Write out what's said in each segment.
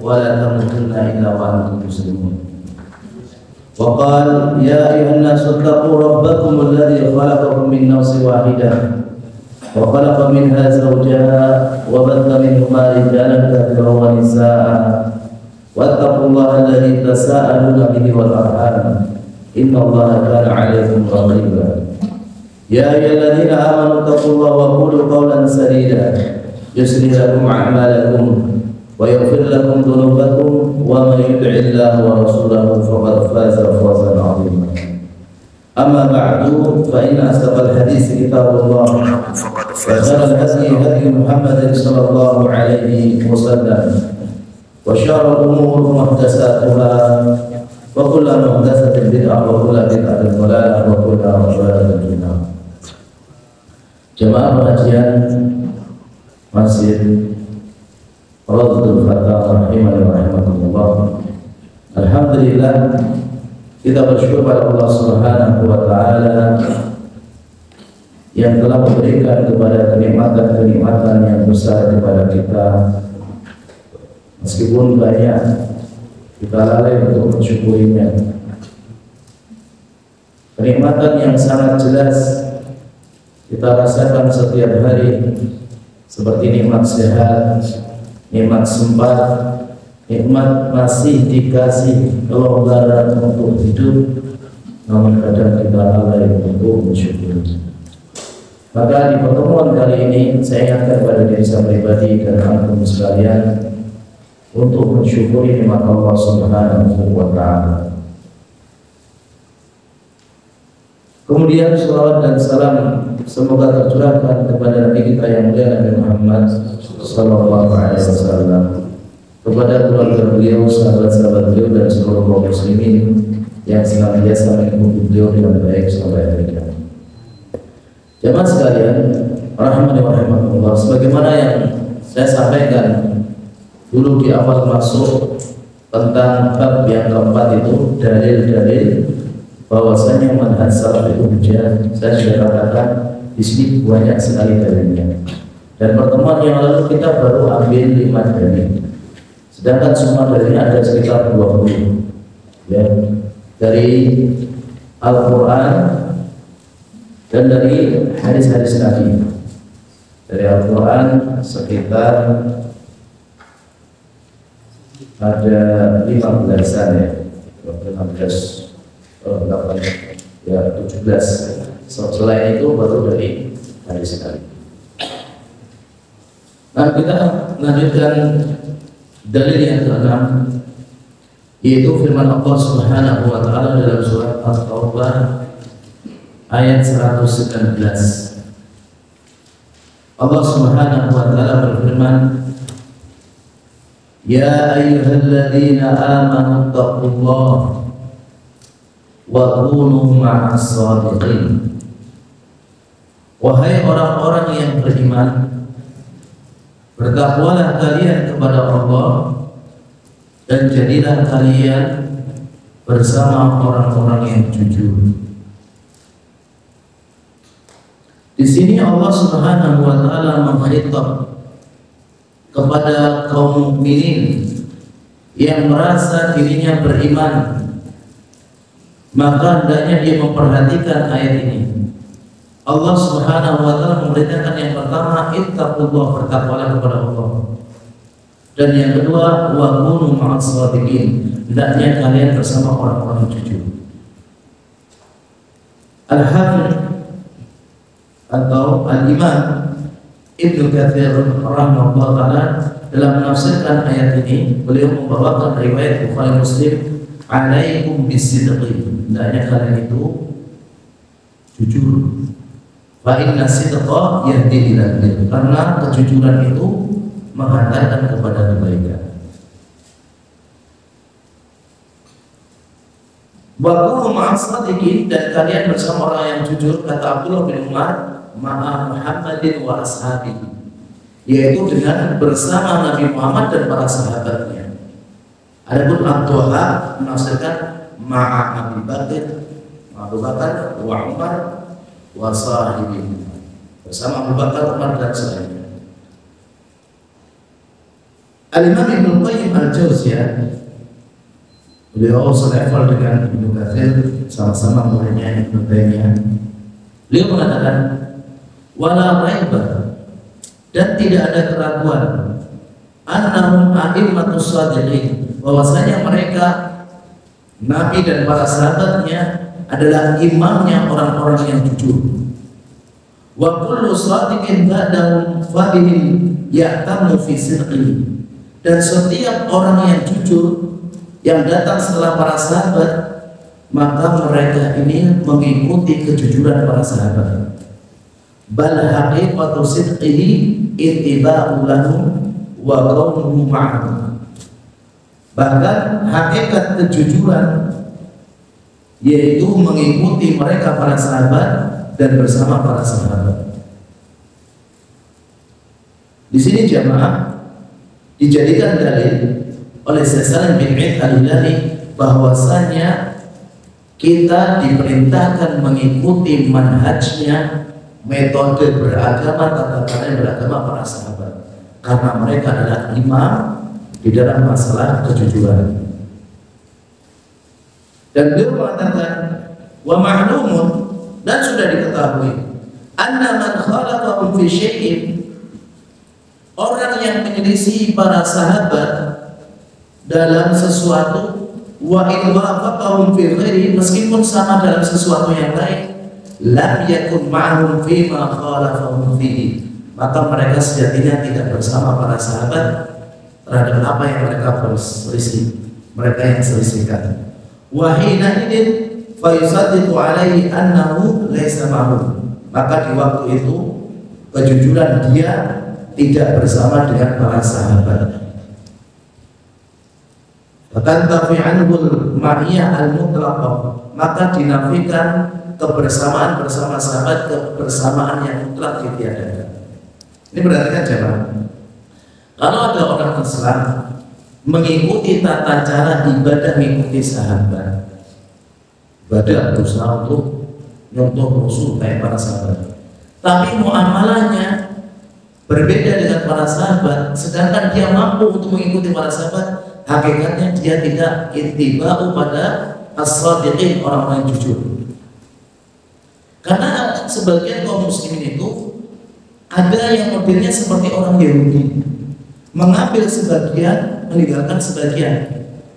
ولا تموتن إلا وأنتم مسلمون. وقال يا أيها الناس اتقوا ربكم الذي خلقكم من نفس واحدة وخلق منها زوجها وبث منهما رجالا كثيرا ونساء واتقوا الله الذي تساءلون به والأرحام إن الله كان عليكم رقيبا. يا أيها الذين آمنوا اتقوا الله وقولوا قولا سديدا يصلح لكم أعمالكم ويغفر لكم ذنوبكم ومن يطع الله ورسوله فقد فاز فوزا عظيما. أما بعد فإن أصدق الحديث كتاب الله وخير الهدي هدي محمد صلى الله عليه وسلم وشر الأمور محدثاتها وكل محدثة بدعة وكل بدعة ضلالة وكل ضلالة في النار. Jemaah pengajian Masjid Radul Fatah rahimani rahimakumullah. Alhamdulillah, kita bersyukur pada Allah Subhanahu wa taala yang telah memberikan kepada kenikmatan-kenikmatan yang besar kepada kita. Meskipun banyak kita lalai untuk mensyukurinya. Kenikmatan yang sangat jelas kita rasakan setiap hari, seperti nikmat sehat, nikmat sempat, nikmat masih dikasih kelonggaran untuk hidup, namun kadang kita lalai untuk mensyukuri. Maka di pertemuan kali ini saya ingatkan pada diri saya pribadi dan antum sekalian untuk mensyukuri nikmat Allah Subhanahu wa taala. Kemudian salawat dan salam semoga tercurahkan kepada Nabi kita yang mulia Nabi Muhammad sallallahu alaihi wasallam, kepada keluarga beliau, sahabat-sahabat beliau dan seluruh kaum muslimin yang senantiasa mengikuti beliau dengan baik sampai akhir zaman. Jemaah sekalian, rahimani wa rahimakumullah, sebagaimana yang saya sampaikan dulu di awal masuk tentang bab yang keempat itu, dalil-dalil bahwasanya manhaj salaf itu hujjah. Saya sudah katakan di sini banyak sekali dalilnya. Dan pertemuan yang lalu kita baru ambil 5 dalil. Sedangkan semua dalilnya ada sekitar 20. Ya, dari Al-Qur'an dan dari hadis-hadis Nabi. Dari Al-Qur'an sekitar ada 15-an ya. 15 ya 17. Selain itu baru dari hadis sekali. Nah, kita lanjutkan dalil yang ke-6, yaitu firman Allah Subhanahu wa taala dalam surat At-Taubah ayat 119. Allah Subhanahu wa taala berfirman, ya ayyuhalladzina amanu taqullaha wa kunu ma'as shadiqin. Wahai orang-orang yang beriman, bertakwalah kalian kepada Allah dan jadilah kalian bersama orang-orang yang jujur. Di sini Allah Subhanahu wa taala mengkhitab kepada kaum mukminin yang merasa dirinya beriman, maka hendaknya dia memperhatikan ayat ini. Allah Subhanahu wa taala memerintahkan yang pertama, ittaqullah, bertakwalah kepada Allah. Dan yang kedua, wa kunu ma'as shadiqin, hendaknya kalian bersama orang-orang jujur. Al-Hafidz atau Al-Imam Ibnu Katsir rahimahullah taala dalam menafsirkan ayat ini, beliau membawakan riwayat Bukhari Muslim, alaikum bisidqi, hendaknya kalian itu jujur. Fa inna sidqa yahdi ilal bir, karena kejujuran itu menghantarkan kepada kebaikan. Wa kunu ma'as shadiqin, dan kalian bersama orang yang jujur, kata Abdullah bin Umar, ma'a Muhammadin wa ashabihi, yaitu dengan bersama Nabi Muhammad dan para sahabatnya. Adapun At-Taha menafsirkan ma'a Abu Bakar wa Umar wa sahibihi, bersama Abu Bakar, Umar dan selainnya. Al-Imam Ibnu Qayyim Al-Jauziyah, beliau selevel dengan Ibnu Katsir, sama-sama muridnya Ibnu Taimiyah. Beliau mengatakan wala raiba, dan tidak ada keraguan, annahum a'immatus shadiqin, bahwasanya mereka Nabi dan para sahabatnya adalah imamnya orang-orang yang jujur. Wa kullu shadiqin ba'dahum fadihim ya'tamu fi sidqihi, dan setiap orang yang jujur yang datang setelah para sahabat, maka mereka ini mengikuti kejujuran para sahabat. Bal haqiqatu sidqihi ittiba'u lahum wa qawluhu ma'ahum. Bahkan hakikat kejujuran yaitu mengikuti mereka para sahabat dan bersama para sahabat. Di sini jamaah dijadikan dalil oleh Syekh Salim bin Eid Al-Hilali bahwasanya kita diperintahkan mengikuti manhajnya, metode beragama, tata cara beragama para sahabat, karena mereka adalah imam di dalam masalah kejujuran. Dan beliau mengatakan wa ma'lumun, dan sudah diketahui, anna man khalaqahum fi syai'in, orang yang menyelisih para sahabat dalam sesuatu, wa in wafaqahum fi ghairi, meskipun sama dalam sesuatu yang lain, lam yakun ma'hum fi ma khalafahum fihi, maka mereka sejatinya tidak bersama para sahabat terhadap apa yang mereka berselisih, mereka yang selisihkan. Wa hina idin fa yusaddiqu alaihi annahu laisa ma'hum, maka di waktu itu kejujuran dia tidak bersama dengan para sahabat. Bahkan tafi'anul ma'iyah al-mutlaqah, maka dinafikan kebersamaan bersama sahabat, kebersamaan yang mutlak ditiadakan. Ini berarti kan jemaah, kalau ada orang Islam mengikuti tata cara ibadah mengikuti sahabat, ibadah berusaha untuk nyontoh Rasul kayak para sahabat, tapi muamalahnya berbeda dengan para sahabat, sedangkan dia mampu untuk mengikuti para sahabat, hakikatnya dia tidak ittiba'u pada as-shadiqin, orang-orang yang jujur. Karena sebagian kaum muslimin itu ada yang modelnya seperti orang Yahudi, mengambil sebagian, meninggalkan sebagian.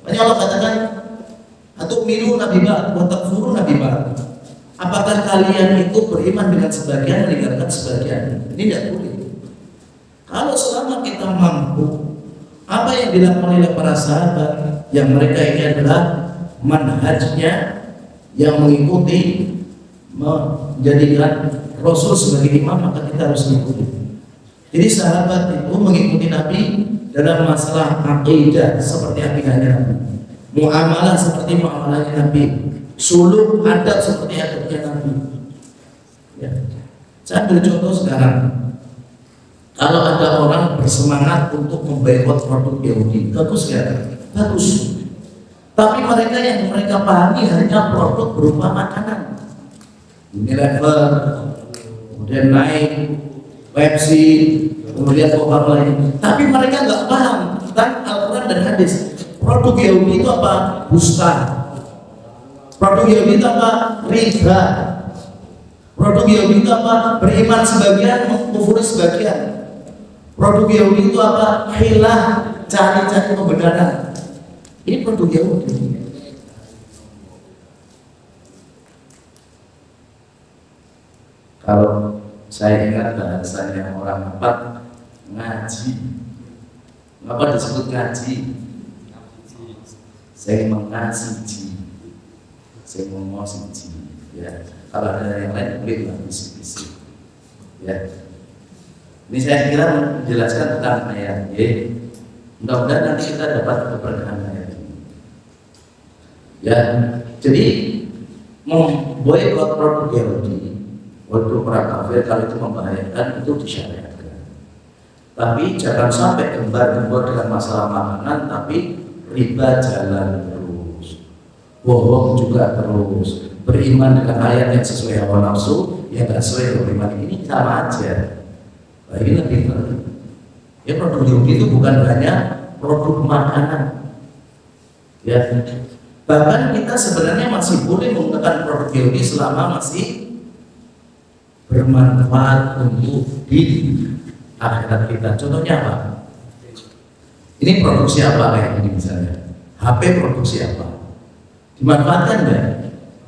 Makanya Allah katakan, atu'minu nabi ba'd wa takfuru nabi ba'd. Apakah kalian itu beriman dengan sebagian, meninggalkan sebagian? Ini tidak boleh. Kalau selama kita mampu apa yang dilakukan oleh para sahabat, yang mereka ini adalah manhajnya yang mengikuti, menjadikan Rasul sebagai imam, maka kita harus mengikuti. Jadi sahabat itu mengikuti Nabi dalam masalah akidah seperti akidahnya Nabi, muamalah seperti muamalahnya Nabi, suluk adab seperti adabnya Nabi. Ya. Saya ambil contoh sekarang. Kalau ada orang bersemangat untuk memboikot produk Yahudi, bagus ya? Bagus. Tapi mereka yang mereka pahami hanya produk berupa makanan. Unilever, kemudian naik, Pepsi, kemudian Coca-Cola ini. Tapi mereka nggak paham tentang Al-Quran dan hadis. Produk Yahudi itu apa? Dusta. Produk Yahudi itu apa? Riba. Produk Yahudi itu apa? Beriman sebagian, mengkufuri sebagian. Produk Yahudi itu apa? Hilah, cari-cari kebenaran. Ini produk Yahudi. Kalau saya ingat bahasanya orang apa? Ngaji. Apa disebut ngaji? Saya mengasih, saya mengosiji. Ya. Kalau ada yang lain boleh bisik-bisik. Ya. Ini saya kira menjelaskan tentang ayat Y. Mudah-mudahan nanti kita dapat keberkahan ayat ini. Ya, jadi memboikot produk Yahudi, produk orang kafir, kalau itu membahayakan, itu disyariatkan. Tapi jangan sampai gembar-gembor dengan masalah makanan, tapi riba jalan terus, bohong juga terus, beriman dengan ayat yang sesuai hawa nafsu, yang tidak sesuai beriman ini sama aja. Nah, ini lebih ya, produk Yahudi itu bukan hanya produk makanan. Ya. Bahkan kita sebenarnya masih boleh menggunakan produk Yahudi selama masih bermanfaat untuk di akhirat kita. Contohnya apa? Ini produksi apa kayak ini misalnya? HP produksi apa? Dimanfaatkan nggak?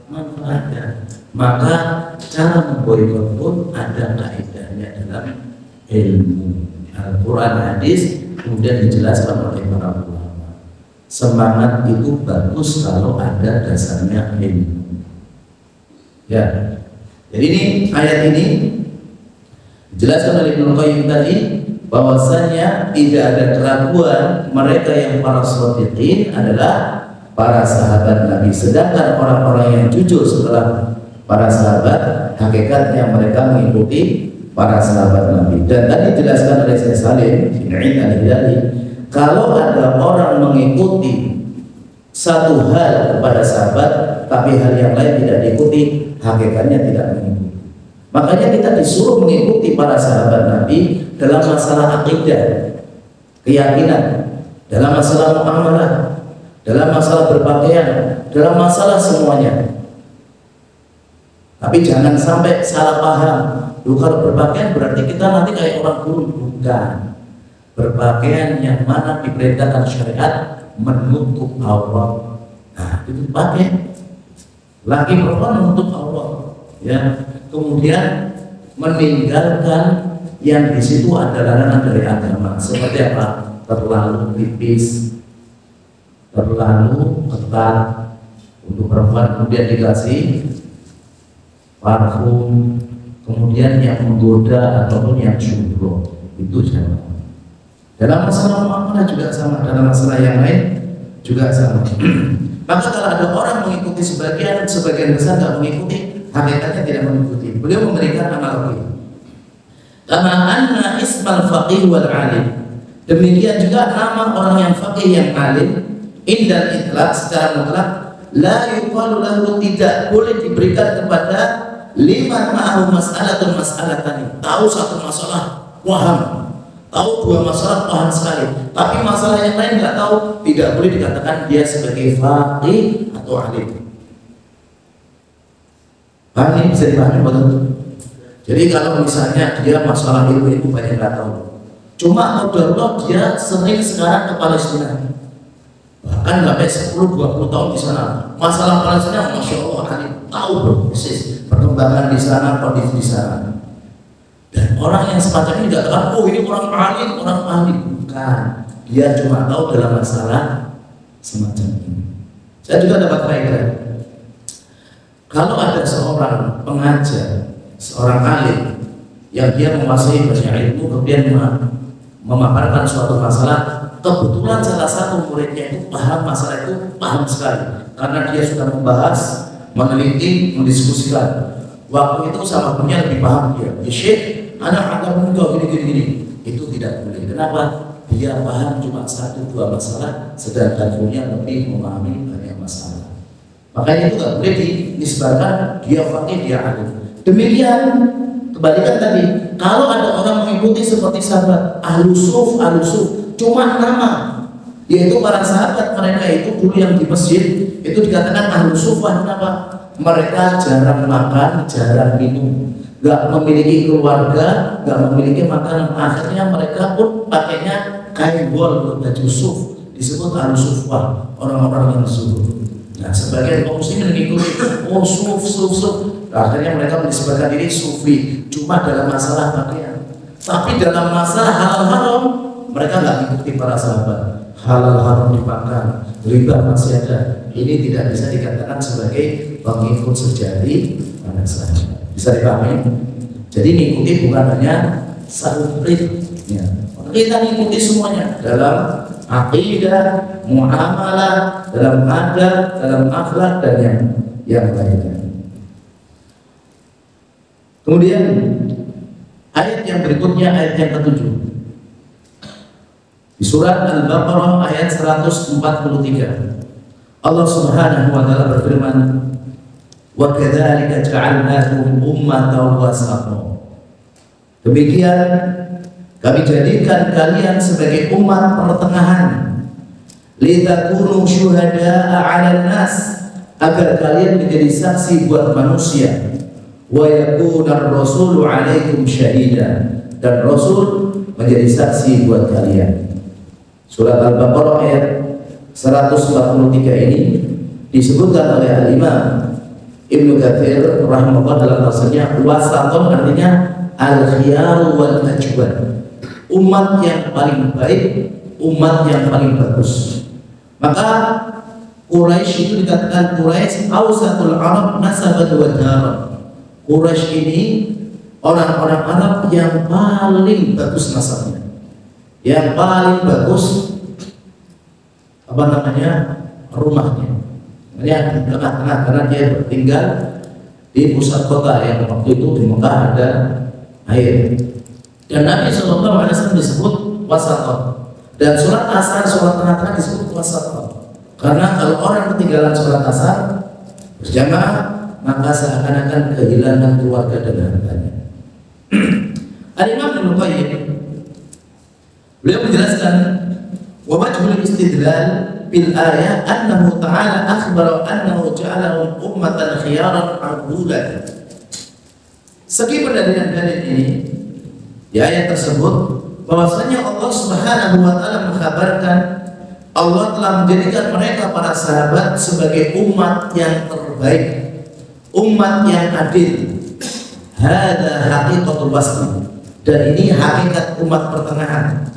Manfaatkan. Maka cara memboikot pun ada kaidahnya dalam ilmu Al-Quran, hadis, kemudian dijelaskan oleh para ulama. Semangat itu bagus kalau ada dasarnya ilmu. Ya. Jadi ini ayat ini dijelaskan oleh Ibnu Qayyim tadi bahwasanya tidak ada keraguan mereka yang para shodiqin adalah para sahabat Nabi, sedangkan orang-orang yang jujur setelah para sahabat hakikatnya mereka mengikuti para sahabat Nabi. Dan tadi dijelaskan oleh Syekh Salim bin Al-Hilali, kalau ada orang mengikuti satu hal kepada sahabat tapi hal yang lain tidak diikuti, hakikatnya tidak mengikuti. Makanya kita disuruh mengikuti para sahabat Nabi dalam masalah akidah, keyakinan, dalam masalah muamalah, dalam masalah berpakaian, dalam masalah semuanya. Tapi jangan sampai salah paham. Kalau berpakaian berarti kita nanti kayak orang gurun. Bukan. Berpakaian yang mana diperintahkan syariat menutup aurat. Nah, itu pakai. Laki perempuan menutup aurat. Ya. Kemudian meninggalkan yang di situ ada larangan dari agama. Seperti apa? Terlalu tipis, terlalu ketat untuk perempuan, kemudian dikasih parfum, kemudian yang menggoda ataupun yang syubroh, itu jangan. Dalam masalah muamalah juga sama, dalam masalah yang lain juga sama. Maka kalau ada orang mengikuti sebagian besar tidak mengikuti, hakikatnya tidak mengikuti. Beliau memberikan analogi. Kama anna ismal faqih wal alim. Demikian juga nama orang yang faqih yang alim indal itlaq secara mutlak la yuqalu lahu, tidak boleh diberikan kepada liman ma'ahu mas'alatun mas'alatani. Tahu satu masalah paham, tahu dua masalah paham sekali, tapi masalah yang lain nggak tahu, tidak boleh dikatakan dia sebagai faqih atau alim. Paham ini bisa dipahami betul? Jadi kalau misalnya dia masalah ilmu itu banyak nggak tahu, cuma qadarullah dia sering sekarang ke Palestina, bahkan sampai 10-20 tahun di sana. Masalah Palestina, masya Allah, alim, tahu persis perkembangan di sana, kondisi di sana. Dan orang yang semacam ini tidak tahu, oh ini orang alim, orang ahli. Bukan, dia cuma tahu dalam masalah semacam ini. Saya juga dapat faedah. Kalau ada seorang pengajar, seorang alim yang dia menguasai banyak ilmu, kemudian memaparkan suatu masalah, kebetulan salah satu muridnya itu paham masalah itu, paham sekali, karena dia sudah membahas, meneliti, mendiskusikan. Waktu itu sama gurunya lebih paham dia. Ya Syekh, anak agak muda gini. Itu tidak boleh. Kenapa? Dia paham cuma 1-2 masalah, sedangkan gurunya lebih memahami banyak masalah. Makanya itu tidak boleh dinisbahkan dia faqih, dia alim. Demikian kebalikan tadi. Kalau ada orang mengikuti seperti sahabat Ahlusuf, cuma nama, yaitu para sahabat mereka itu dulu yang di masjid itu dikatakan Ahlusuf. Kenapa? Mereka jarang makan, jarang minum, gak memiliki keluarga, gak memiliki makanan. Akhirnya mereka pun pakainya kain wol, baju suf, disebut Ahlusufah, orang-orang yang zuhud. Nah, sebagian kaum muslimin mengikuti, oh suf. Akhirnya mereka menisbahkan diri sufi, cuma dalam masalah pakaian. Tapi dalam masalah halal haram, mereka nggak mengikuti para sahabat. Halal haram dimakan, riba masih ada. Ini tidak bisa dikatakan sebagai pengikut sejati para sahabat. Bisa dipahami? Jadi mengikuti bukan hanya satu prinsip. Ya. Kita mengikuti semuanya dalam akidah, muamalah, dalam adab, dalam akhlak dan yang lainnya. Kemudian ayat yang berikutnya, ayat yang ke-7 di surat Al-Baqarah ayat 143. Allah Subhanahu wa taala berfirman, "Wa kadzalika ja'alnakum ummatan wasata." Demikian Kami jadikan kalian sebagai umat pertengahan, litakunu syuhada'a 'alan nas, agar kalian menjadi saksi buat manusia, wa yakuna ar-rasulu 'alaikum syahida, dan Rasul menjadi saksi buat kalian. Surat Al-Baqarah ayat 143 ini disebutkan oleh Al-Imam Ibnu Katsir rahimahullah dalam tafsirnya, wasatun artinya al-khiyar wal ajwad, umat yang paling baik, umat yang paling bagus. Maka Quraisy itu dikatakan Quraisy awsatul Arab nasaban wa daran. Quraisy ini orang-orang Arab yang paling bagus nasabnya, yang paling bagus rumahnya. Makanya di tengah-tengah, karena dia tinggal di pusat kota yang waktu itu di Mekah ada air. Dan Nabi SAW disebut wasaton. Dan sholat asar, sholat tengah-tengah disebut wasaton. Karena kalau orang ketinggalan sholat asar berjamaah, maka seakan-akan kehilangan keluarga dan hartanya. Al-Imam Ibnu Qayyim beliau menjelaskan wa wajhul istidlal bil ayat annahu ta'ala akhbara annahu ja'alahum ummatan khiyaran 'adulan. Segi pendalilan dalil ini di ayat tersebut bahwasanya Allah Subhanahu wa taala mengkhabarkan Allah telah menjadikan mereka para sahabat sebagai umat yang terbaik, umat yang adil. Hada haqiqatul wasl, dan ini hakikat umat pertengahan.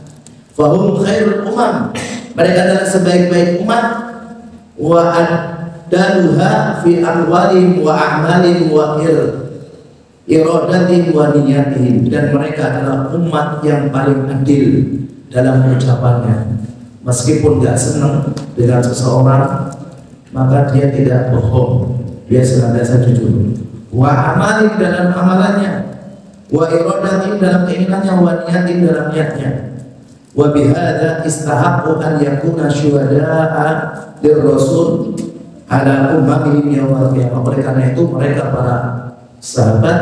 Fahum khairul umam, mereka adalah sebaik-baik umat. Wa adaluha fi amwalihim wa a'malihim wa iradatihim wa niyatihim, dan mereka adalah umat yang paling adil dalam ucapannya. Meskipun gak senang dengan seseorang, maka dia tidak bohong, dia senantiasa jujur. Wa amalihim dalam amalannya, wa iradatihim dalam keinginannya, wa niyatihim dalam niatnya. Wa bihadza istahaqqu an yakuna syuhada'a lirrasul ala ummihim yaumil qiyamah. Oleh karena itu mereka para sahabat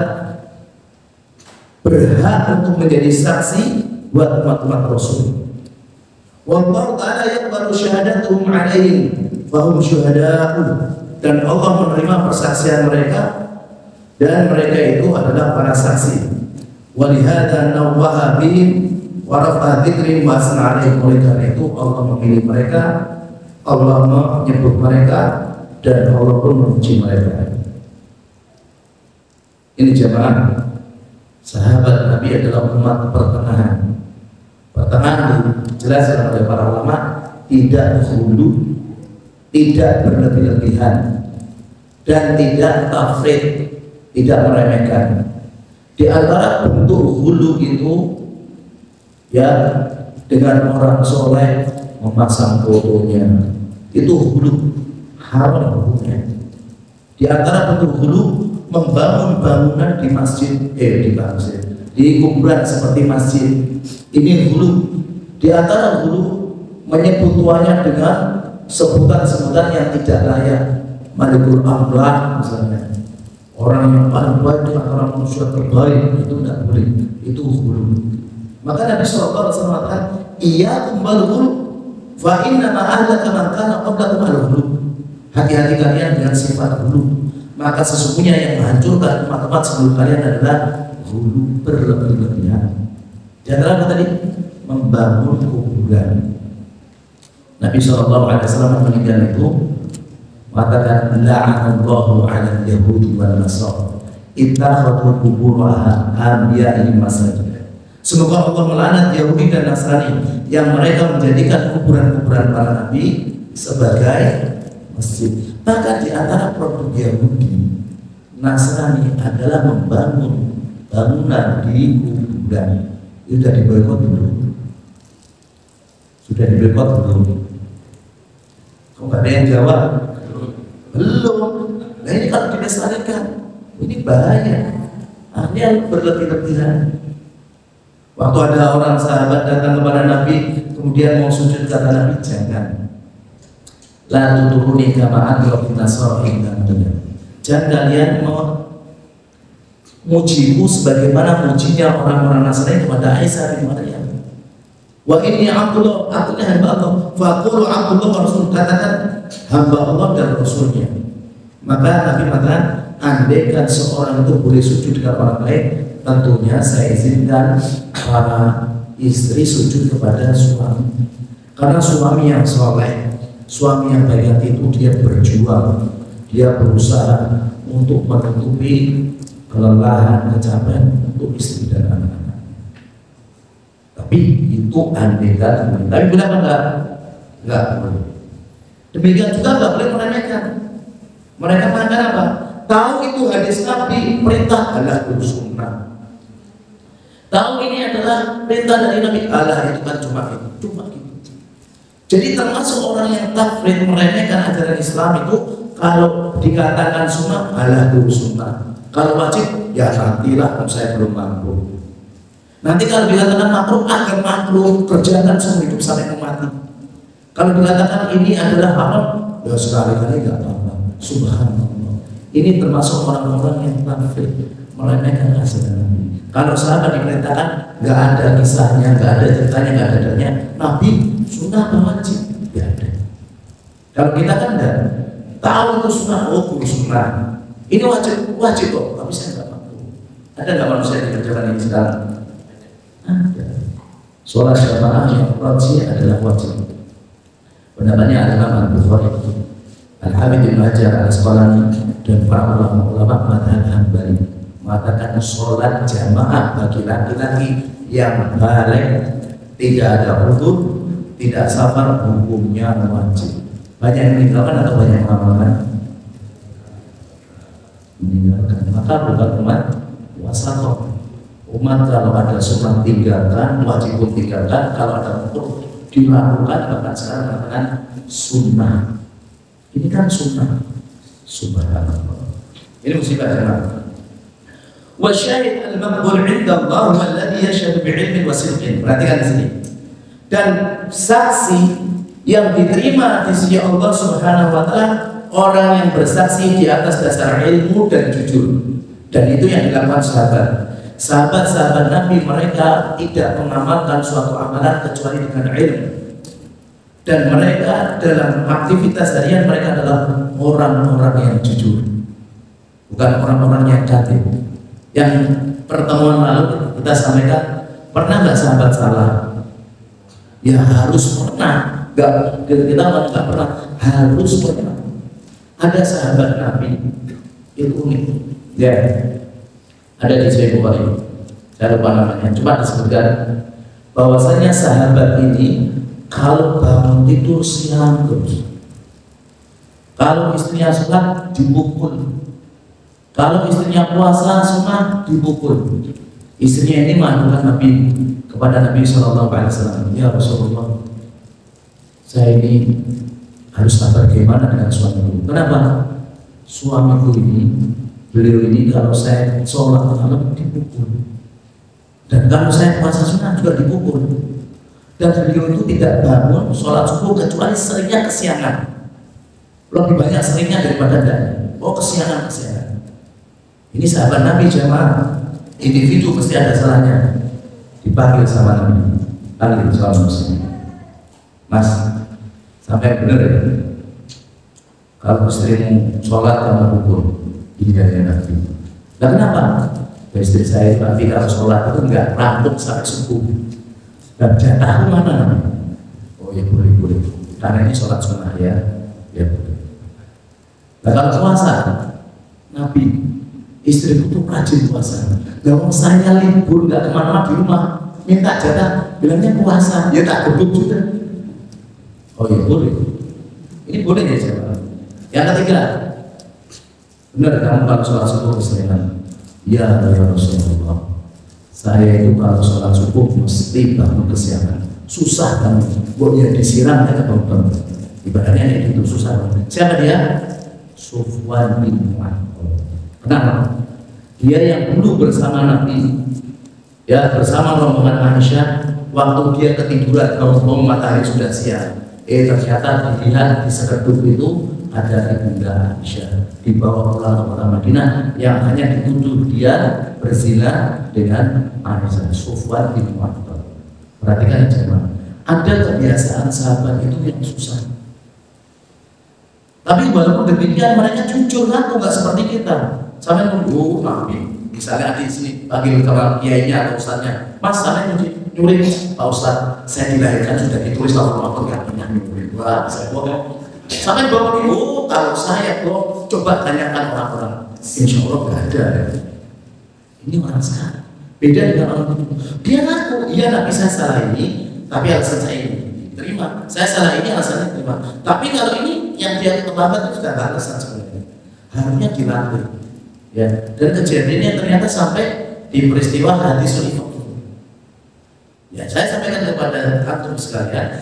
berhak untuk menjadi saksi buat umat-umat Rasul. Wallahu ta'ala yaqbalu syahadatuhum 'alaihim fa hum syuhada'u, dan Allah menerima persaksian mereka dan mereka itu adalah para saksi. Wa lihadza nawwaha bihim wa rafa'a dzikrihim wa asna 'alaihim. Oleh karena itu Allah memilih mereka, Allah menyebut mereka, dan Allah pun memuji mereka. Ini jamaah, sahabat Nabi adalah umat pertengahan. Pertengahan dijelaskan oleh para ulama, tidak hulu, tidak berlebih-lebihan, dan tidak tafrid, tidak meremehkan. Di antara bentuk hulu itu ya dengan orang soleh memasang fotonya, itu hulu, haram hukumnya. Di antara bentuk hulu membangun bangunan di masjid, di kuburan seperti masjid, ini hulu. Di antara hulu menyebut tuanya dengan sebutan-sebutan yang tidak layak, Malikul Amlak misalnya, orang yang paling baik di antara manusia terbaik, itu tidak boleh, itu hulu. Maka Nabi SAW mengatakan, iya kembali hulu, fa inna ma'ahlaka man kana qablakum al-hulu. Hati-hati kalian dengan sifat hulu, maka sesungguhnya yang menghancurkan umat-umat sebelum kalian adalah hulu, berlebih-lebihan. Di antara apa tadi? Membangun kuburan. Nabi SAW meninggal itu mengatakan, la'anallahu 'alal yahudi wal nasara ittakhadhu qubur anbiya'ihim masajid. Semoga Allah melaknat Yahudi dan Nasrani yang mereka menjadikan kuburan-kuburan para nabi sebagai masjid. Maka di antara produk Yahudi Nasrani adalah membangun bangunan di kuburan. Itu sudah diboikot belum? Sudah diboikot belum? Kok nggak ada yang jawab? Belum. Nah ini kalau dilestarikan, ini bahaya. Artinya berlebih-lebihan. Waktu ada orang sahabat datang kepada Nabi, kemudian mau sujud, kata Nabi, jangan. La tuturuni kama adrobin nasara indah. Jangan kalian mujiku sebagaimana mujinya orang-orang Nasrani kepada Isa bin Maryam. Wa inni Abdullah, aku hamba Allah. Faqulu Abdullah wa Rasul, katakan hamba Allah dan Rasulnya. Maka Nabi mengatakan, andaikan seorang itu boleh sujud dengan orang lain, tentunya saya izinkan para istri sujud kepada suami. Karena suami yang soleh, suami yang baik hati itu dia berjuang, dia berusaha untuk menutupi kelelahan, kecapean untuk istri dan anak-anak. Tapi itu andaikan, tapi benar enggak? Enggak boleh. Demikian juga enggak boleh meremehkan. Mereka mengatakan apa? Tahu itu hadis Nabi, perintah adalah sunnah. Tahu ini adalah perintah dari Nabi, Allah itu kan cuma gitu. Jadi termasuk orang yang tafrid meremehkan ajaran Islam itu kalau dikatakan sunnah, Allah itu sunnah. Kalau wajib, ya nantilah saya belum mampu. Nanti kalau dikatakan makruh, akan makruh, kerjakan seumur hidup sampai mati. Kalau dikatakan ini adalah haram, ya sekali-kali nggak apa-apa. Subhanallah. Ini termasuk orang-orang yang tafrid meremehkan ajaran Nabi. Kalau sahabat diperintahkan, nggak ada kisahnya, nggak ada ceritanya, nggak ada adanya. Nabi sunnah atau wajib? Nggak ada. Kalau kita kan enggak tahu itu sunnah, oh itu sunnah. Ini wajib kok, tapi saya nggak mampu. Ada nggak manusia yang dikerjakan ini sekarang? Ada. Sholat jamaah yang wajib adalah wajib. Pendapatnya adalah Al-Bukhari, Al-Habib Ibn Hajar Al-Asqalani dan para ulama madhab Hambali mengatakan sholat jamaah bagi laki-laki yang balik, tidak ada udzur, tidak safar, hukumnya wajib. Banyak yang meninggalkan atau banyak yang mengamalkan? Meninggalkan. Maka bukan umat wasatoh. Umat kalau ada sunnah tinggalkan, wajib pun tinggalkan. Kalau ada udzur dilakukan, bahkan sekarang mengatakan sunnah. Ini kan sunnah. Subhanallah. Ini musibah jemaah. Wasyahid al-maqbul 'inda Allah alladhi yashhadu bi'ilmin wa sidqin. Perhatikan di sini. Dan saksi yang diterima di sisi Allah Subhanahu wa taala orang yang bersaksi di atas dasar ilmu dan jujur. Dan itu yang dilakukan sahabat. Sahabat-sahabat Nabi mereka tidak mengamalkan suatu amalan kecuali dengan ilmu. Dan mereka dalam aktivitas harian mereka adalah orang-orang yang jujur. Bukan orang-orang yang jatim. Yang pertemuan lalu kita sampaikan, pernah nggak sahabat salah? Ya harus pernah. Kita nggak pernah, harus pernah. Ada sahabat Nabi itu unik, ya. Ada di Sahih Bukhari, saya lupa namanya. Cuma disebutkan bahwasanya sahabat ini kalau bangun tidur siang terus, kalau istrinya sholat dipukul. Kalau istrinya puasa sunnah dipukul. Istrinya ini mengadukan Nabi kepada Nabi SAW. Ya Rasulullah, saya ini harus sabar bagaimana dengan suamiku. Kenapa? Suamiku ini, beliau ini kalau saya sholat malam dipukul, dan kalau saya puasa sunnah juga dipukul. Dan beliau itu tidak bangun sholat subuh kecuali seringnya kesiangan. Lebih banyak seringnya daripada dan. Oh kesiangan. Ini sahabat Nabi jemaah, individu pasti ada salahnya. Dipanggil sama Nabi, panggil sama muslim. Mas, sampai benar ya? Kalau istrimu sholat kamu pukul, iya ya Nabi. Nah kenapa? Istri saya Nabi kalau sholat itu enggak rambut sampai subuh. Dan jatahku mana Nabi? Oh ya boleh. Karena ini sholat sunnah ya boleh. Nah kalau puasa, Nabi istriku tuh rajin puasa. Gak mau saya libur, gak kemana-mana di rumah, minta jatah, bilangnya puasa, ya tak gebuk juga. Oh iya boleh. Ini boleh ya siapa? Yang ketiga, benar kamu kalau sholat subuh keseringan? Ya Rasulullah, saya itu kalau sholat subuh mesti bangun kesiangan. Susah kan? Buatnya disiram ya bangun. Ibadahnya itu susah. Siapa dia? Sufwan bin Mu'attal. Kenapa? Dia yang dulu bersama Nabi, ya bersama rombongan Aisyah, waktu dia ketiduran, kalau matahari sudah siang, ternyata dilihat di sekedup itu ada Ibunda Aisyah dibawa pulang ke kota Madinah yang hanya dituduh dia berzina dengan Aisyah. Sufwan bin Mu'attal. Perhatikan jemaah, ada kebiasaan sahabat itu yang susah. Tapi walaupun demikian mereka jujur, ngaku nggak seperti kita. Sampai nunggu Nabi, misalnya di sini panggil ke kiainya atau ustaznya, Mas saya nyuri Pak Ustaz, saya dilahirkan sudah ditulis waktu nggak pernah nyuri. Wah, saya bohong. Sampai bawa kalau saya kok coba tanyakan orang-orang, insya Allah nggak ada. Ini orang sekarang beda dengan orang dulu. Dia ngaku, iya Nabi saya salah ini, tapi alasan saya ini terima. Saya salah ini, alasannya terima. Tapi kalau ini yang dia terlambat itu sudah alasan sebenarnya. Harusnya dilatih. Ya, dan kejadiannya ternyata sampai di peristiwa hadisul ifk. Ya, saya sampaikan kepada antum sekalian,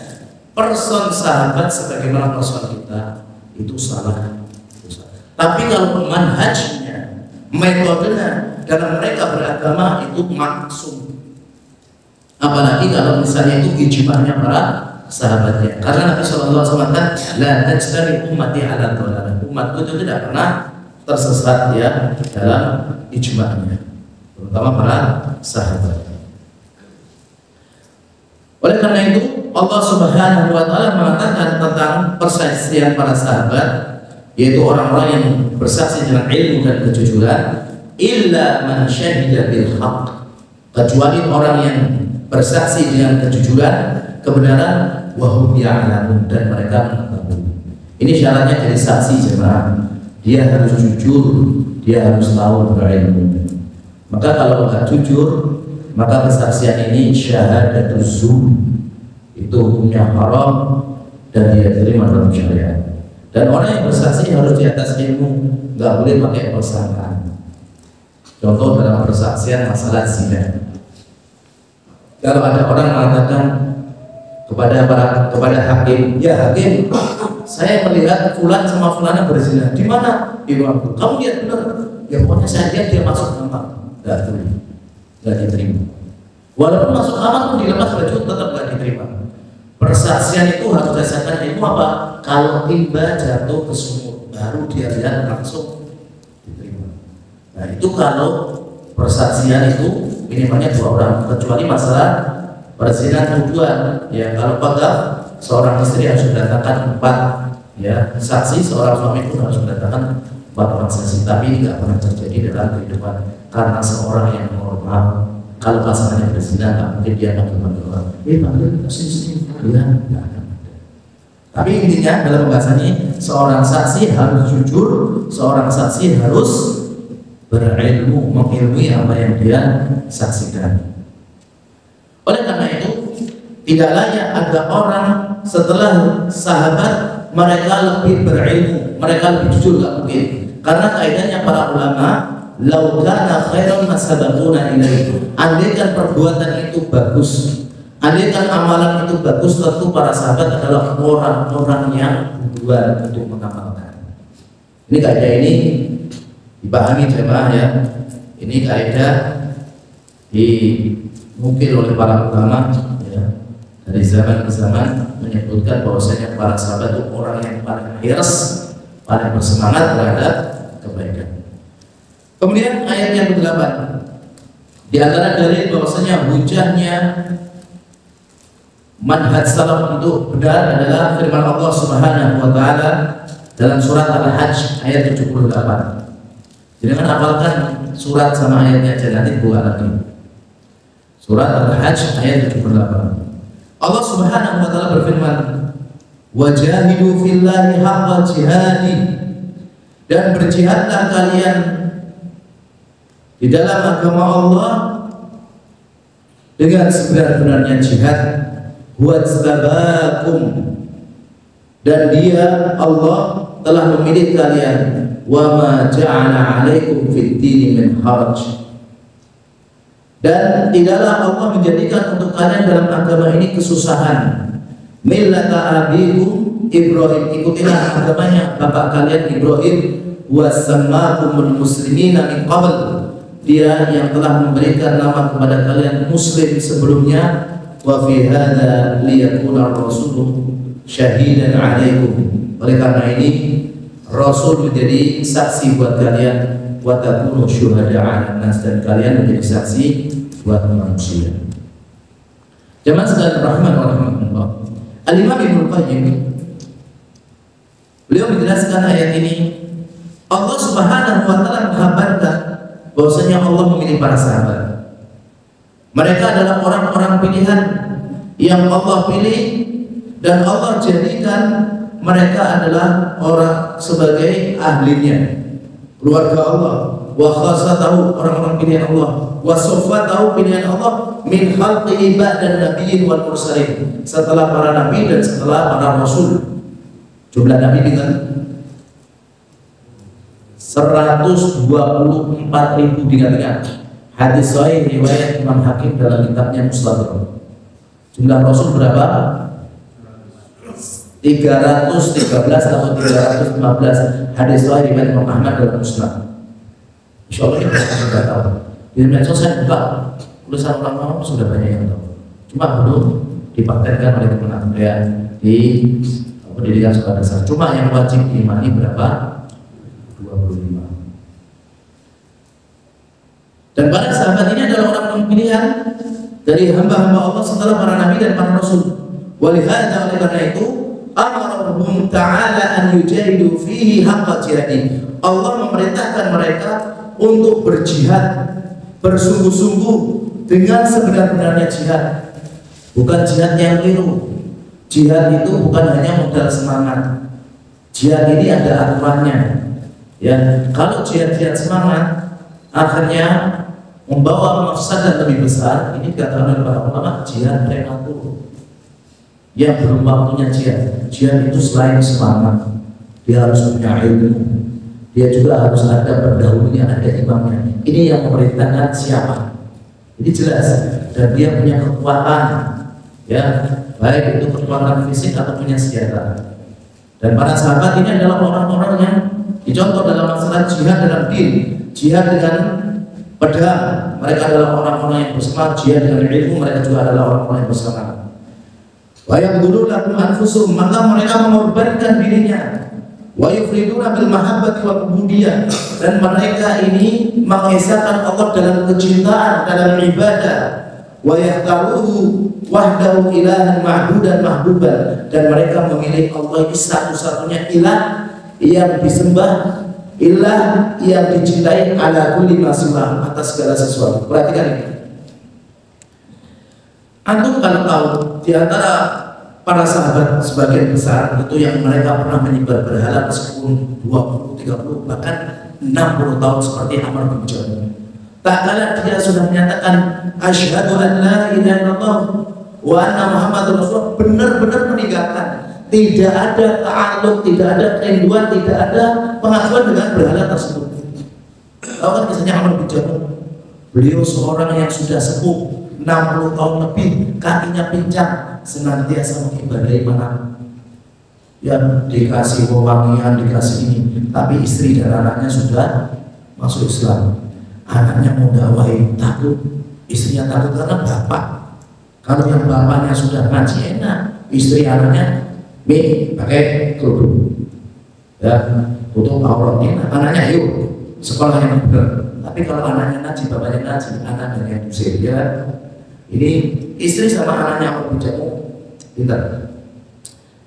person sahabat sebagaimana person kita itu salah. Tapi kalau manhajnya, metodenya dalam mereka beragama itu maksum. Apalagi kalau misalnya itu ijma'nya para sahabatnya. Karena Nabi SAW mengatakan, la tajtami ummati ala dhalalah. Umatku itu tidak pernah tersesat ya dalam ijma'nya, terutama para sahabat. Oleh karena itu Allah Subhanahu wa taala mengatakan tentang persaksian para sahabat, yaitu orang-orang yang bersaksi dengan ilmu dan kejujuran, illa man syahida bil haqq, kecuali orang yang bersaksi dengan kejujuran, kebenaran, wa hum ya'lamun, dan mereka mengetahui. Ini syaratnya jadi saksi jemaah. Dia harus jujur, dia harus tahu berilmu. Maka kalau nggak jujur, maka kesaksian ini syahadatuz zur, itu hukumnya haram dan dia terima dalam syariat. Dan orang yang bersaksi harus di atas ilmu, nggak boleh pakai persangkaan. Contoh dalam persaksian masalah zina. Kalau ada orang mengatakan kepada hakim, ya hakim, saya melihat fulan sama fulana berzina. Di mana? Di ruangku. Kamu lihat benar? Ya pokoknya saya lihat dia masuk kamar. Nggak diterima. Walaupun masuk kamar pun dilepas baju tetap nggak diterima. Persaksian itu harus berdasarkan ilmu apa? Kalau timba jatuh ke sumur, baru dia lihat langsung diterima. Nah itu kalau persaksian itu minimalnya 2 orang, kecuali masalah perzinahan tuduhan. Ya kalau pada seorang istri harus mendatangkan 4 ya saksi, seorang suami pun harus mendatangkan 4 orang saksi. Tapi ini tidak pernah terjadi dalam kehidupan, karena seorang yang normal kalau pasangannya berzina nggak mungkin dia akan memanggil orang, panggil sini ya, nggak ada. Tapi intinya dalam pembahasan ini, seorang saksi harus jujur, seorang saksi harus berilmu, mengilmui apa yang dia saksikan. Oleh karena itu, tidak layak ada orang setelah sahabat mereka lebih berilmu, mereka lebih jujur, nggak mungkin. Karena kaidahnya para ulama, lau kana khairan masabaquna ilaihi. Andaikan perbuatan itu bagus, andaikan amalan itu bagus, tentu para sahabat adalah orang-orang yang duluan untuk mengamalkan. Ini kaidah ini dipahami jemaah ya. Ini kaidah dimukil oleh para ulama ya, dari zaman ke zaman, menyebutkan bahwasanya para sahabat itu orang yang paling hirs, paling bersemangat terhadap kebaikan. Kemudian ayat yang ke-8, di antara dalil bahwasanya hujahnya manhaj salaf itu benar adalah firman Allah Subhanahu wa taala dalam surat Al-Hajj ayat 78. Jadi hafalkan surat sama ayatnya aja, nanti buka lagi. Surat Al-Hajj ayat 78. Allah Subhanahu wa taala berfirman, "Wajahidu fillahi haqqa jihadi." Dan berjihadlah kalian di dalam agama Allah dengan sebenar-benarnya jihad. Wajtabakum, dan dia Allah telah memilih kalian. Wa ma ja'ala 'alaikum fid din min haraj, dan tidaklah Allah menjadikan untuk kalian dalam agama ini kesusahan. Millata abikum Ibrahim, ikutilah agamanya bapak kalian Ibrahim. Wasammakumul muslimina min qabl, dia yang telah memberikan nama kepada kalian muslim sebelumnya. Wa fi hadza liyakuna ar-rasulu syahidan 'alaikum, oleh karena ini Rasul menjadi saksi buat kalian, wa takunu syuhada'a 'alan nas, dan kalian menjadi saksi buat manusia. Jamaah sekalian rahimahullah. Al-Imam Ibnu Qayyim beliau menjelaskan ayat ini, Allah Subhanahu wa taala menghabarkan bahwasanya Allah memilih para sahabat. Mereka adalah orang-orang pilihan yang Allah pilih, dan Allah jadikan mereka adalah orang sebagai ahlinya, keluarga Allah, wa khasatahu, orang-orang pilihan Allah, wa sofatahu, pilihan Allah, min khalqihi ba'dan nabiyyin wal mursalin, setelah para nabi dan setelah para rasul. Jumlah nabi dengan 124.000 diingat-ingat. Hadis sahih riwayat Imam Hakim dalam kitabnya Mustadrak. Jumlah rasul berapa? 313 atau 315. Hadis sahih riwayat Imam Ahmad dalam Musnad. Insyaallah kita sudah tahu. Di medsos saya buka tulisan ulama sudah banyak yang tahu. Cuma belum dipraktekkan oleh teman-teman saya di pendidikan sekolah dasar. Cuma yang wajib diimani berapa? 25. Dan para sahabat ini adalah orang-orang pilihan dari hamba-hamba Allah setelah para nabi dan para rasul. Walihada, oleh karena itu, amarahum ta'ala an yujahidu fihi haqqa jihadi. Allah memerintahkan mereka untuk berjihad, bersungguh-sungguh dengan sebenar-benarnya jihad. Bukan jihad yang keliru. Jihad itu bukan hanya modal semangat. Jihad ini ada aturannya. Ya, kalau jihad semangat akhirnya membawa mafsadat lebih besar, ini dikatakan oleh para ulama jihad prematur. Yang belum waktunya jihad. Jihad itu selain semangat, dia harus punya ilmu, dia juga harus ada pendahulunya, ada imamnya. Ini yang memerintahkan siapa? Ini jelas, dan dia punya kekuatan, ya, baik itu kekuatan fisik atau punya senjata. Dan para sahabat ini adalah orang-orang yang dicontoh dalam masalah jihad dalam din, jihad dengan pedang. Mereka adalah orang-orang yang bersemangat, jihad dengan ilmu. Mereka juga adalah orang-orang yang bersemangat. Wa yabdulu lakum anfusum, maka mereka mengorbankan dirinya. Wa yufriduna bil mahabbati wal ubudiyah, dan mereka ini mengesahkan Allah dalam kecintaan, dalam ibadah. Wa yahtaruhu wahdahu ilahan ma'budan mahbuban, dan mereka memilih Allah ini satu-satunya ilah yang disembah, ilah yang dicintai, ala kulli masiwah, atas segala sesuatu. Perhatikan ini. Antum kalau tahu di antara para sahabat sebagian besar itu yang mereka pernah menyembah berhala meskipun 20, 30, bahkan 60 tahun seperti Amr bin Jamuh. Tak kala dia sudah menyatakan asyhadu an la ilaha illallah wa anna Muhammadar Rasulullah, benar-benar meninggalkan, tidak ada ta'alluq, tidak ada kerinduan, tidak ada pengakuan dengan berhala tersebut. Tahu kan kisahnya Amr bin Jamuh? Beliau seorang yang sudah sepuh 60 tahun lebih, kakinya pincang, senantiasa mengibadahi mana yang dikasih wewangian, dikasih ini, tapi istri dan anaknya sudah masuk Islam. Anaknya mau dakwahi, takut, istrinya takut karena bapak. Kalau yang bapaknya sudah ngaji enak, istri anaknya pakai kerudung, ya, butuh auratnya, anaknya yuk sekolah yang benar. Tapi kalau anaknya ngaji, bapaknya ngaji, anaknya yang diusir, ya. Ini istri sama anaknya Amr bin Jamuh pintar.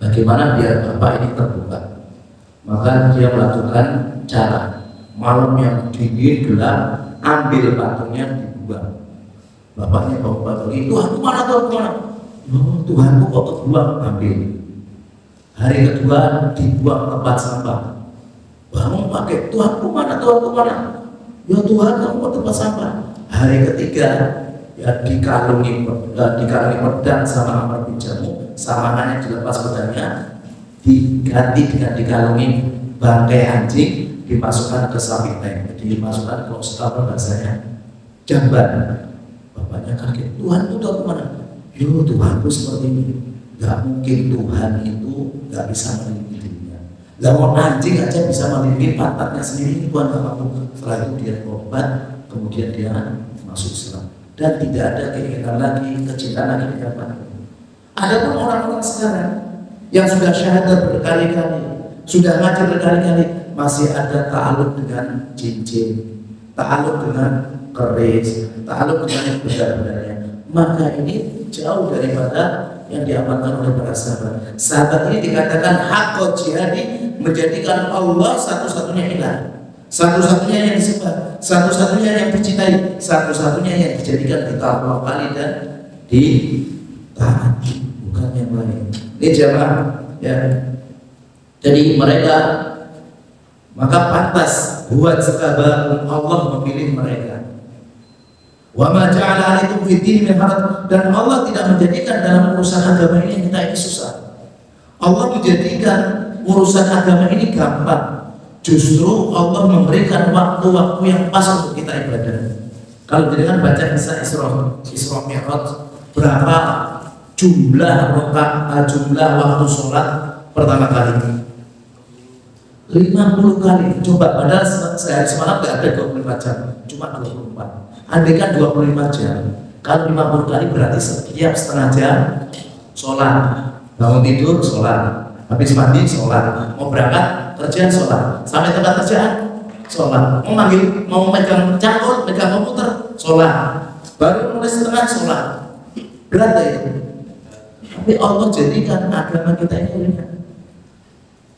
Bagaimana biar bapak ini terbuka? Maka dia melakukan cara malam yang dingin gelap, ambil patungnya dibuang. Bapaknya bawa bagi, Tuhanku mana, Tuhanku mana? Oh, Tuhanku kok kebuang, ambil. Hari kedua dibuang tempat sampah. Bangun pakai, Tuhanku mana, Tuhanku mana? Ya Tuhan, kamu ke tempat sampah. Hari ketiga ya dikalungi pedang sama Amr bin Jamuh, sama anaknya dilepas pedangnya, diganti dengan dikalungi bangkai anjing, dimasukkan ke samping tank, dimasukkan ke setelah bahasanya jamban. Bapaknya kaget, Tuhan itu kemana? Yo, Tuhanku seperti ini. Gak mungkin Tuhan itu gak bisa melindungi dirinya. Lawan anjing aja bisa melindungi pantatnya sendiri, Tuhan gak mampu. Setelah itu dia tobat, kemudian dia masuk Islam. Dan tidak ada keinginan lagi, kecintaan lagi dengan Tuhan. Ada pun orang-orang sekarang yang sudah syahadat berkali-kali, sudah ngaji berkali-kali, masih ada ta'aluk dengan cincin, ta'aluk dengan keris, ta'aluk dengan yang benar-benarnya, maka ini jauh daripada yang diamalkan oleh para sahabat. Sahabat ini dikatakan haqqo jihadi, menjadikan Allah satu-satunya ilah, satu-satunya yang disembah, satu-satunya yang dicintai, satu-satunya yang dijadikan ditawakali dan ditaati, bukan yang lain. Ini jamaah ya. Jadi mereka, maka pantas buat sahabat Allah memilih mereka. Wa ma ja'ala 'alaikum fid din min haraj, dan Allah tidak menjadikan dalam urusan agama ini kita ini susah. Allah menjadikan urusan agama ini gampang. Justru Allah memberikan waktu-waktu yang pas untuk kita ibadah. Kalau dengan baca kisah Isra Mi'raj, berapa jumlah rakaat, jumlah waktu sholat pertama kali? 50 kali. Coba, padahal sehari semalam tidak ada 24 jam, cuma 24. Andaikan 25 jam, kalau 50 kali berarti setiap setengah jam sholat. Bangun tidur sholat, habis mandi sholat, mau berangkat kerja sholat, sampai tempat kerjaan sholat, mau manggil, mau megang cangkul, megang komputer sholat, baru mulai setengah sholat. Berat ya itu. Tapi Allah jadikan agama kita ini ringan.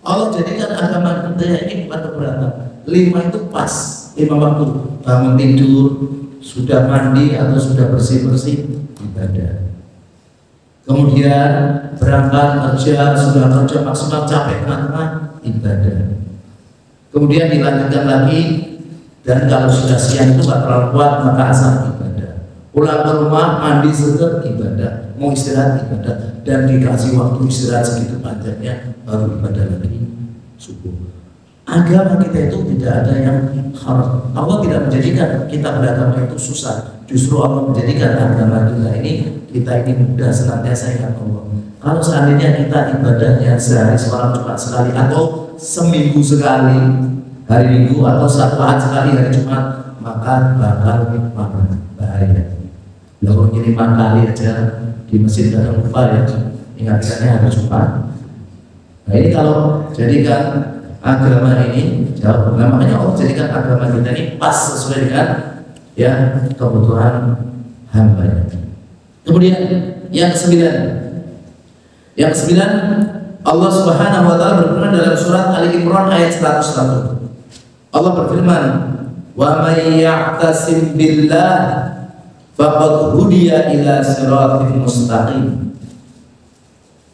Allah jadikan agama kita ini bukan keberatan. 5 itu pas, 5 waktu. Bangun tidur, sudah mandi atau sudah bersih-bersih, ibadah. Kemudian berangkat kerja, sudah kerja maksimal capek tengah-tengah, ibadah. Kemudian dilanjutkan lagi, dan kalau sudah siang itu tak terlalu kuat, maka asar, ibadah. Pulang ke rumah, mandi seger, ibadah. Mau istirahat, ibadah. Dan dikasih waktu istirahat segitu panjangnya, baru ibadah lagi subuh. Agama kita itu tidak ada yang haram. Allah tidak menjadikan kita beragama itu susah. Justru Allah menjadikan agama kita ini mudah, senantiasa ingat Allah. Kalau seandainya kita ibadahnya sehari semalam cuma sekali, atau seminggu sekali, hari Minggu, atau 1 ahad sekali hari Jumat, maka bakal bahaya. Kalau 5 kali aja di masjid gak lupa ya, ingatkannya hari Jumat. Nah ini kalau jadikan agama ini jauh, nah, makanya Allah jadikan agama kita ini pas sesuai dengan ya kebutuhan hamba. Kemudian yang kesembilan, Allah Subhanahu wa taala berfirman dalam surat Ali Imran ayat 101. Allah berfirman, "Wa may ya'tasim billah faqad hudiya ila siratin mustaqim."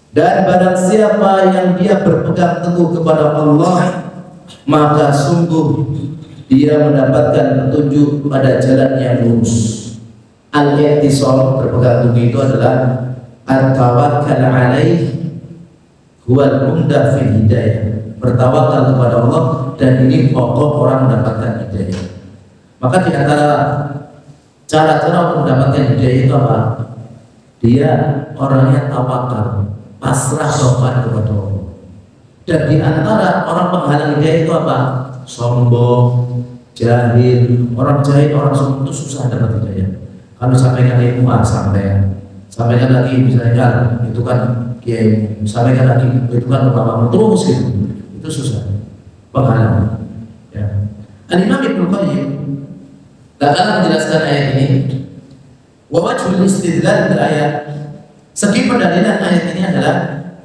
Dan barang siapa yang dia berpegang teguh kepada Allah, maka sungguh dia mendapatkan petunjuk pada jalan yang lurus. Al-i'tisam, berpegang teguh itu adalah at-tawakkal alaih huwal umdah fil hidayah, bertawakal kepada Allah, dan ini pokok orang mendapatkan hidayah. Maka di antara cara-cara mendapatkan hidayah itu apa? Dia orangnya tawakal, pasrah tobat kepada Allah. Dan di antara orang penghalang hidayah itu apa? Sombong, jahil. Orang jahil, orang sombong itu susah dapat hidayah. Kalau sampaikan ilmu, sampaikan lagi misalnya itu kan kiai, sampaikan lagi itu kan bapak terus itu susah, penghalang. Ya. Al-Imam Ibnu Qayyim dalam menjelaskan ayat ini, wa wajhul istidlal bil ayat, segi pendalilan ayat ini adalah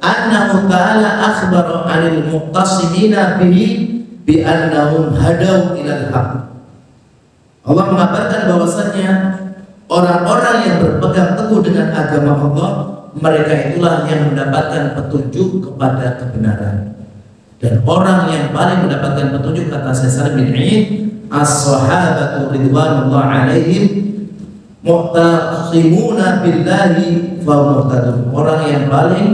annahu ta'ala akhbara 'anil muqtasimina bihi bi annahum hadaw ilal haq. Allah mengabarkan bahwasanya orang-orang yang berpegang teguh dengan agama Allah, mereka itulah yang mendapatkan petunjuk kepada kebenaran. Dan orang yang paling mendapatkan petunjuk, kata Salim bin Aid, as-sahabatu ridwanullah alaihim mu'tasimuna billahi fa muhtadun. Orang yang paling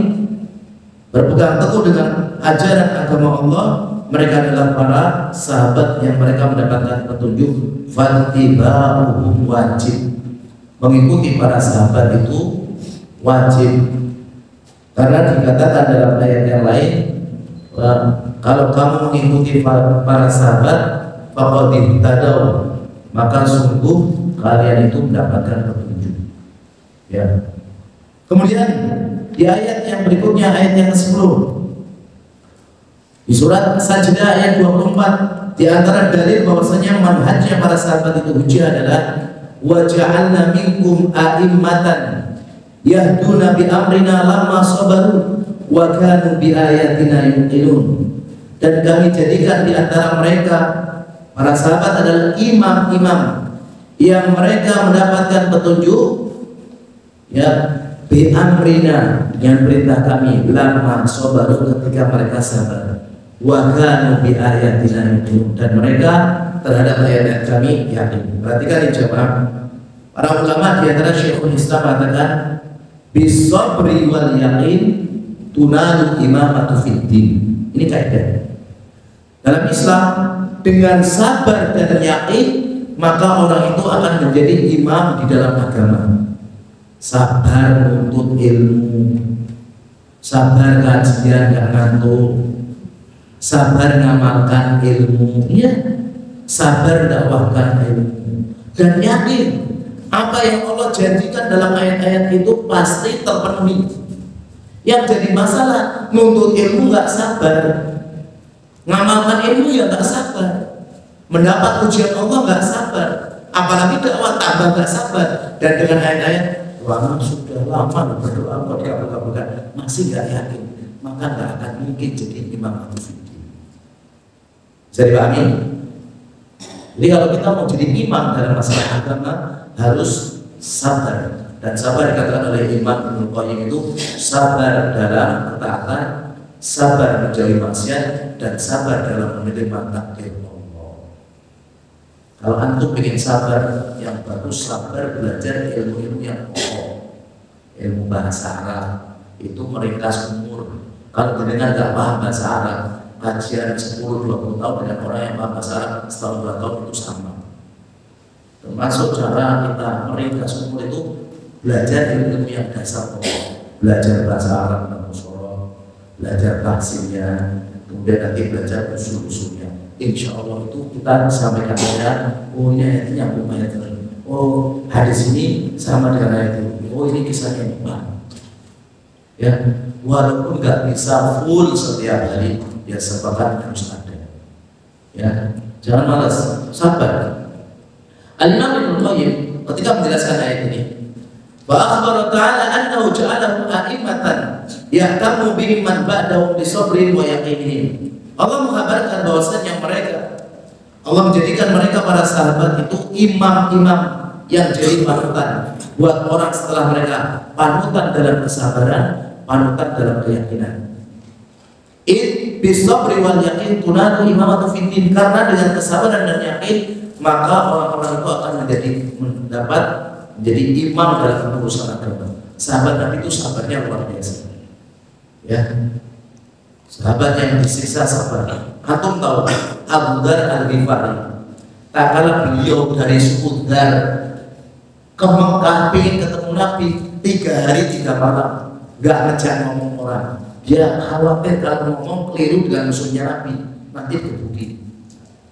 berpegang teguh dengan ajaran agama Allah, mereka adalah para sahabat yang mereka mendapatkan petunjuk. Fattiba'uhum wajib, mengikuti para sahabat itu wajib. Karena dikatakan dalam ayat yang lain, kalau kamu mengikuti para sahabat, faqad ihtadaw, maka sungguh kalian itu mendapatkan petunjuk. Ya. Kemudian di ayat yang berikutnya, ayat yang ke-10, Di surat Sajdah ayat 24, di antara dalil bahwasanya manhajnya para sahabat itu hujjah adalah wa ja'alna minkum a'immatan yahduna bi amrina lamma sabaru wa kanu bi ayatina yuqinun. Dan kami jadikan di antara mereka para sahabat adalah imam-imam yang mereka mendapatkan petunjuk ya bi amrina, dengan perintah kami, lamma sabaru, ketika mereka sabar, wa kanu bi ayatina yuqinun, dan mereka terhadap ayat kami yakin. Perhatikan ini jemaah. Para ulama di antara Syekhul Islam mengatakan bisabri wal yaqin tunalu imamatu fid din. Ini kaidah. Dalam Islam, dengan sabar dan yakin maka orang itu akan menjadi imam di dalam agama. Sabar menuntut ilmu, sabar kajian gak ngantuk, sabar ngamalkan ilmu, ya, sabar dakwahkan ilmu, dan yakin apa yang Allah janjikan dalam ayat-ayat itu pasti terpenuhi. Yang jadi masalah, nuntut ilmu gak sabar, ngamalkan ilmu ya gak sabar, mendapat ujian Allah gak sabar, apalagi dakwah tambah gak sabar. Dan dengan ayat-ayat lama sudah lama berdoa kok dikabulkan masih gak yakin, maka gak akan mungkin jadi imam atau fikih. Bisa dipahami? Jadi kalau kita mau jadi imam dalam masalah agama harus sabar, dan sabar dikatakan oleh Imam Ibnu Qayyim itu sabar dalam ketaatan, sabar menjauhi maksiat, dan sabar dalam menerima takdir Allah. Kalau antum ingin sabar yang bagus, sabar belajar ilmu-ilmu yang pokok, ilmu bahasa Arab itu meringkas umur. Kalau dengar nggak paham bahasa Arab, kajian 10-20 tahun dengan orang yang paham bahasa Arab setahun 2 tahun itu sama. Termasuk cara kita meringkas umur itu belajar ilmu yang dasar pokok, belajar bahasa Arab dan mushoroh, belajar tahsilnya, kemudian nanti belajar usul-usulnya. Insya Allah itu kita sampaikan saja, oh ini ayatnya nyambung ayat ini, oh hadis ini sama dengan ayat itu, oh ini kisahnya Pak. Ya, walaupun nggak bisa full setiap hari, ya sepakat harus ada. Ya, jangan malas, sabar. Al-Imam Ibnu Qayyim ketika menjelaskan ayat ini, wa akhbara ta'ala annahu ja'alahum a'immatan yahtamu bihim man ba'dahum bisabrin wa yaqinin. Allah menghabarkan bahwasanya Allah menjadikan mereka para sahabat itu imam-imam yang jadi panutan buat orang setelah mereka, panutan dalam kesabaran, panutan dalam keyakinan. Bisabri wal yaqin tunadu imamatu fid din, karena dengan kesabaran dan yakin maka orang-orang itu akan menjadi imam dalam urusan agama. Sahabat Nabi itu sahabatnya luar biasa. Ya, sahabat yang disiksa sabar. Antum tahu Abu Dzar Al-Ghifari, tak kalah beliau dari suku Dzar ke Mekah ingin ketemu Nabi 3 hari 3 malam, gak ngejak ngomong orang. Dia khawatir kalau ngomong keliru dengan musuhnya Nabi, nanti digebuki.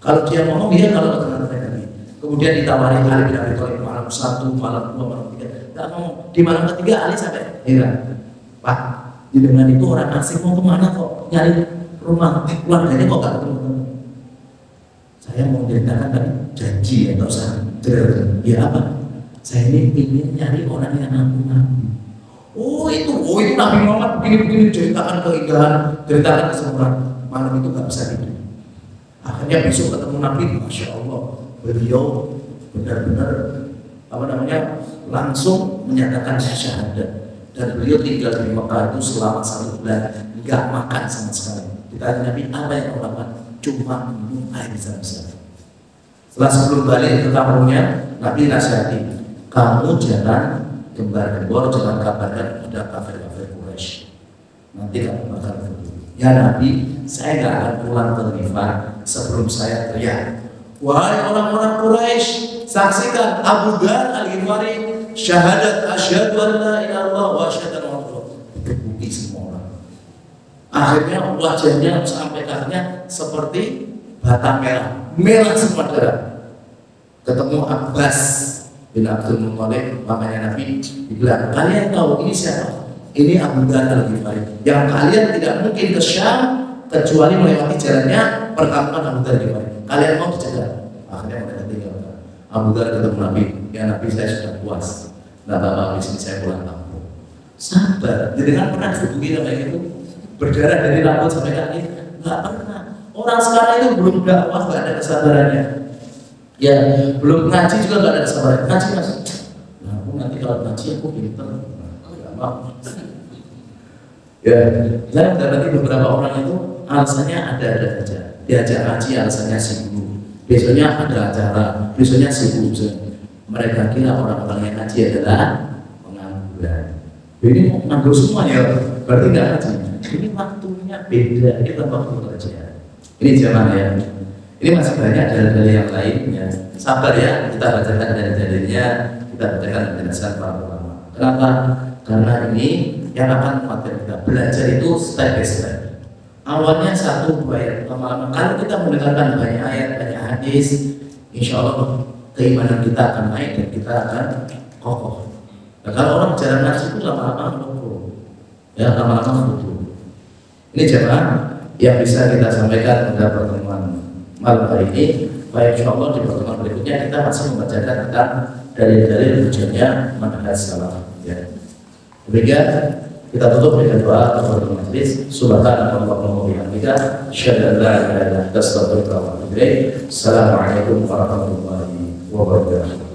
Kalau dia ngomong, dia kalau ketemu Nabi. Kemudian ditawari Ali bin Abi Thalib malam 1, malam 2, malam 3. Tak ngomong. Di malam ketiga Ali sampai heran, Pak, dengan itu orang asing mau kemana kok? Nyari rumah keluarganya kok gak ketemu? Saya mau ceritakan tadi janji ya, nggak usah cerita. Ya apa? Saya ini ingin nyari orang yang ngaku-ngaku. Oh itu Nabi Muhammad begini-begini, ceritakan keindahan, ceritakan kesempurnaan. Malam itu gak bisa tidur. Akhirnya besok ketemu Nabi, Masya Allah, beliau benar-benar langsung menyatakan syahadat, dan beliau tinggal di Mekah itu selama 1 bulan, nggak makan sama sekali. Ditanya Nabi, apa yang kau lakukan? Cuma minum air zam-zam. Setelah sebelum balik ke kampungnya, Nabi nasihati, kamu jangan gembar-gembor, jangan kabarkan pada kafir-kafir Quraisy. Nanti kamu bakal pergi. Ya Nabi, saya nggak akan pulang ke Ghifar sebelum saya teriak, wahai orang-orang Quraisy, saksikan Abu Dzar Al-Ghifari syahadat asyhadu an la ilaha illallah wa asyhadu anna Muhammadan. Digebuki semua orang. Akhirnya wajahnya sampai kakinya seperti bata merah semua darah. Ketemu Abbas bin Abdul Muthalib, pamannya Nabi, dibilang, kalian tahu ini siapa? Ini Abu Dzar Al-Ghifari yang kalian tidak mungkin ke Syam kecuali melewati jalannya perkampungan Abu Dhar Ghifari. Kalian mau dijaga? Akhirnya mereka tinggalkan. Abu Dhar ketemu Nabi, ya Nabi saya sudah puas, nggak apa-apa, habis ini saya pulang kampung. Sabar, jadi kan pernah dihubungi namanya itu berdarah dari rambut sampai kaki? Nggak pernah. Orang sekarang itu belum dakwah, nggak ada kesabarannya. Ya, belum ngaji juga nggak ada kesabaran. Ngaji mas, nah aku nanti kalau ngaji aku pinter, nggak mau. Ya, saya mendapati beberapa orang itu alasannya ada-ada saja. Diajak ngaji alasannya sibuk. Besoknya ada acara, besoknya sibuk. Mereka kira orang-orang yang ngaji adalah pengangguran. Ini mau nganggur semua ya, berarti nggak ngaji. Ini waktunya beda, kita waktu kerja. Ini zaman ya. Ini masih banyak dalil-dalil yang lain ya. Sabar ya, kita bacakan dalil-dalilnya, kita bacakan penjelasan para ulama. Kenapa? Karena ini yang akan membuat kita belajar itu step by step. Awalnya 1-2 ayat, lama-lama kalau kita mendengarkan banyak ayat, banyak hadis, insya Allah keimanan kita akan naik dan kita akan kokoh. Nah, kalau orang jarang ngaji itu lama-lama kokoh, ya lama-lama kokoh. Ini jemaah yang bisa kita sampaikan pada pertemuan malam hari ini. Baik, insya Allah di pertemuan berikutnya kita masih membacakan tentang dalil-dalil hujahnya manhaj salaf. Ya. Demikian kita tutup dengan doa kepada majelis. Subhanallahumma wa bihamdika, asyhadu an la ilaha illa anta, astaghfiruka wa atubu ilaik. Assalamualaikum warahmatullahi wabarakatuh.